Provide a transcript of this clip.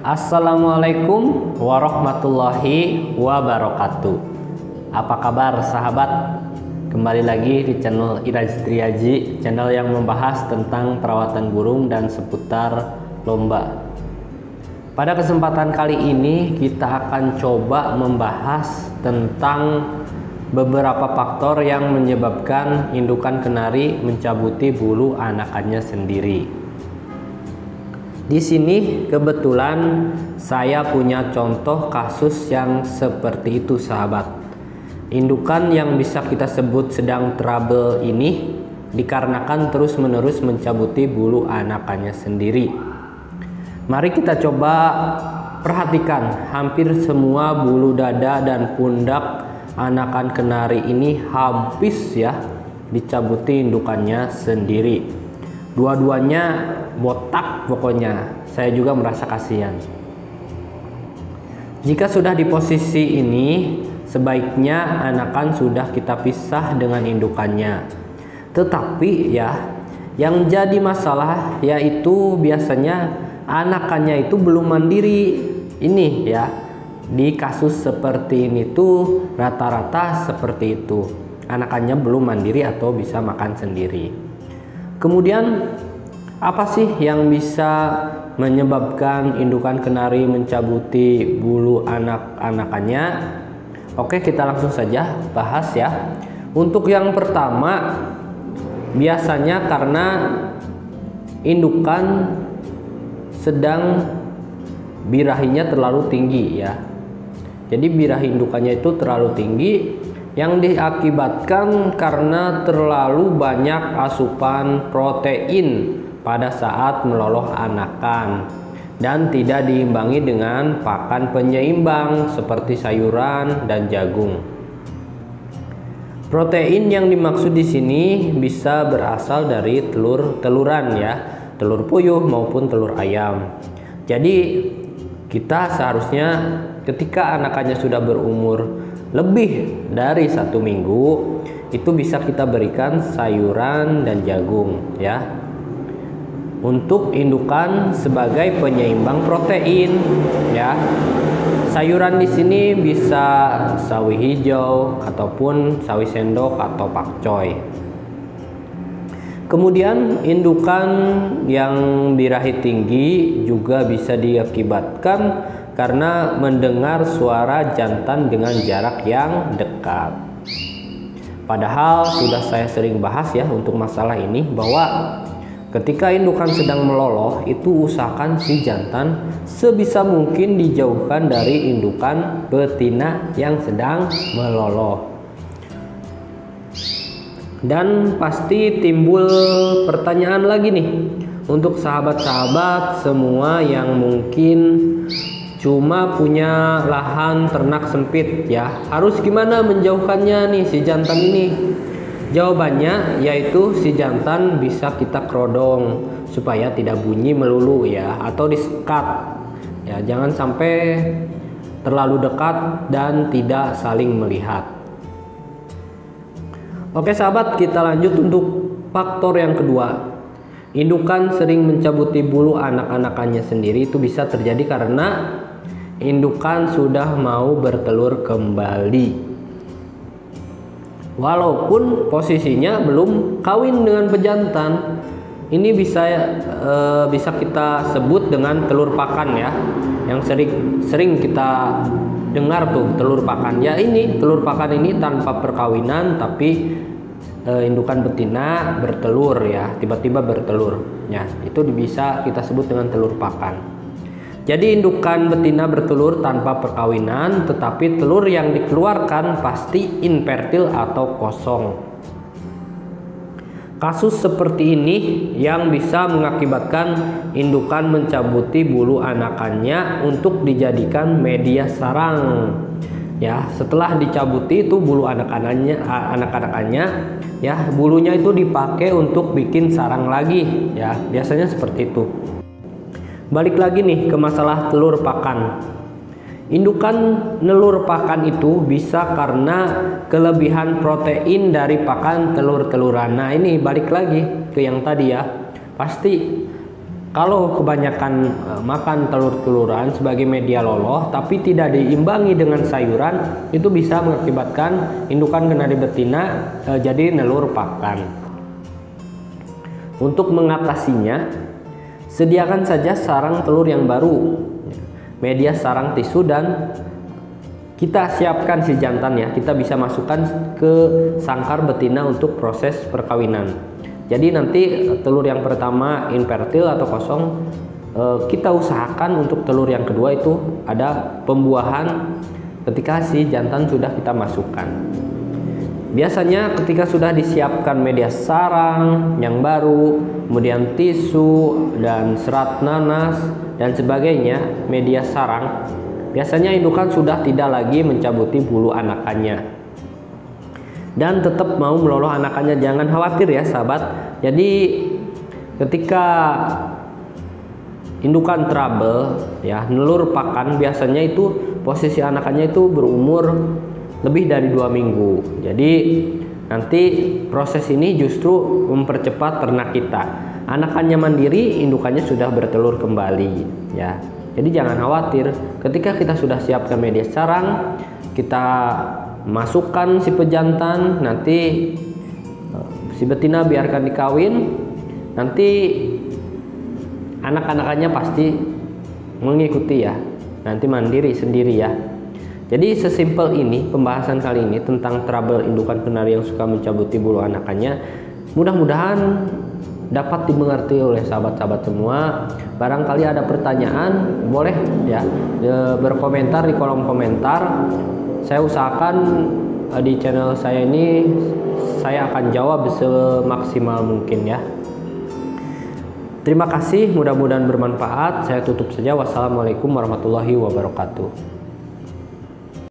Assalamualaikum warahmatullahi wabarakatuh. Apa kabar sahabat? Kembali lagi di channel Iraj Triaji, channel yang membahas tentang perawatan burung dan seputar lomba. Pada kesempatan kali ini kita akan coba membahas tentang beberapa faktor yang menyebabkan indukan kenari mencabuti bulu anakannya sendiri. Di sini kebetulan saya punya contoh kasus yang seperti itu sahabat. Indukan yang bisa kita sebut sedang trouble ini dikarenakan terus-menerus mencabuti bulu anakannya sendiri. Mari kita coba perhatikan, hampir semua bulu dada dan pundak anakan kenari ini habis ya dicabuti indukannya sendiri. Dua-duanya botak pokoknya. Saya juga merasa kasihan. Jika sudah di posisi ini, sebaiknya anakan sudah kita pisah dengan indukannya. Tetapi ya, yang jadi masalah yaitu biasanya anakannya itu belum mandiri. Ini ya, di kasus seperti ini tuh rata-rata seperti itu. Anakannya belum mandiri atau bisa makan sendiri. Kemudian apa sih yang bisa menyebabkan indukan kenari mencabuti bulu anak-anakannya? Oke, kita langsung saja bahas ya. Untuk yang pertama, biasanya karena indukan sedang birahinya terlalu tinggi ya. Jadi birahi indukannya itu terlalu tinggi, yang diakibatkan karena terlalu banyak asupan protein pada saat meloloh anakan dan tidak diimbangi dengan pakan penyeimbang seperti sayuran dan jagung. Protein yang dimaksud di sini bisa berasal dari telur-teluran ya, telur puyuh maupun telur ayam. Jadi kita seharusnya ketika anakannya sudah berumur lebih dari 1 minggu itu bisa kita berikan sayuran dan jagung ya untuk indukan sebagai penyeimbang protein ya. Sayuran di sini bisa sawi hijau ataupun sawi sendok atau pakcoy. Kemudian indukan yang birahi tinggi juga bisa diakibatkan karena mendengar suara jantan dengan jarak yang dekat. Padahal sudah saya sering bahas ya untuk masalah ini, bahwa ketika indukan sedang meloloh itu usahakan si jantan sebisa mungkin dijauhkan dari indukan betina yang sedang meloloh. Dan pasti timbul pertanyaan lagi nih untuk sahabat-sahabat semua yang mungkin cuma punya lahan ternak sempit ya, harus gimana menjauhkannya nih si jantan ini? Jawabannya yaitu si jantan bisa kita kerodong supaya tidak bunyi melulu ya, atau disekat ya, jangan sampai terlalu dekat dan tidak saling melihat. Oke sahabat, kita lanjut untuk faktor yang kedua. Indukan sering mencabuti bulu anak-anakannya sendiri itu bisa terjadi karena indukan sudah mau bertelur kembali walaupun posisinya belum kawin dengan pejantan. Ini bisa kita sebut dengan telur pakan ya, yang sering kita dengar tuh telur pakan ya. Ini telur pakan ini tanpa perkawinan tapi indukan betina bertelur ya, tiba-tiba bertelur ya, itu bisa kita sebut dengan telur pakan. Jadi indukan betina bertelur tanpa perkawinan, tetapi telur yang dikeluarkan pasti infertil atau kosong. Kasus seperti ini yang bisa mengakibatkan indukan mencabuti bulu anakannya untuk dijadikan media sarang. Ya, setelah dicabuti itu bulu anak-anakannya ya, bulunya itu dipakai untuk bikin sarang lagi ya, biasanya seperti itu. Balik lagi nih ke masalah telur pakan. Indukan nelur pakan itu bisa karena kelebihan protein dari pakan telur-teluran. Nah ini balik lagi ke yang tadi ya, pasti Kalau kebanyakan makan telur-teluran sebagai media loloh tapi tidak diimbangi dengan sayuran, itu bisa mengakibatkan indukan kenari betina jadi nelur pakan. Untuk mengatasinya, sediakan saja sarang telur yang baru, media sarang tisu, dan kita siapkan si jantan ya. Kita bisa masukkan ke sangkar betina untuk proses perkawinan. Jadi nanti telur yang pertama infertil atau kosong, kita usahakan untuk telur yang kedua itu ada pembuahan ketika si jantan sudah kita masukkan. Biasanya ketika sudah disiapkan media sarang yang baru, kemudian tisu dan serat nanas dan sebagainya, media sarang, biasanya indukan sudah tidak lagi mencabuti bulu anakannya dan tetap mau meloloh anakannya. Jangan khawatir ya sahabat. Jadi ketika indukan trouble ya, nelur pakan, biasanya itu posisi anakannya itu berumur lebih dari 2 minggu. Jadi nanti proses ini justru mempercepat ternak kita. Anakannya mandiri, indukannya sudah bertelur kembali ya. Jadi jangan khawatir, ketika kita sudah siapkan media sarang, kita masukkan si pejantan, nanti si betina biarkan dikawin, nanti anak-anakannya pasti mengikuti ya, nanti mandiri sendiri ya. Jadi sesimpel ini pembahasan kali ini tentang trouble indukan kenari yang suka mencabuti bulu anakannya. Mudah-mudahan dapat dimengerti oleh sahabat-sahabat semua. Barangkali ada pertanyaan, boleh ya berkomentar di kolom komentar. Saya usahakan di channel saya ini saya akan jawab semaksimal mungkin ya. Terima kasih, mudah-mudahan bermanfaat. Saya tutup saja. Wassalamualaikum warahmatullahi wabarakatuh.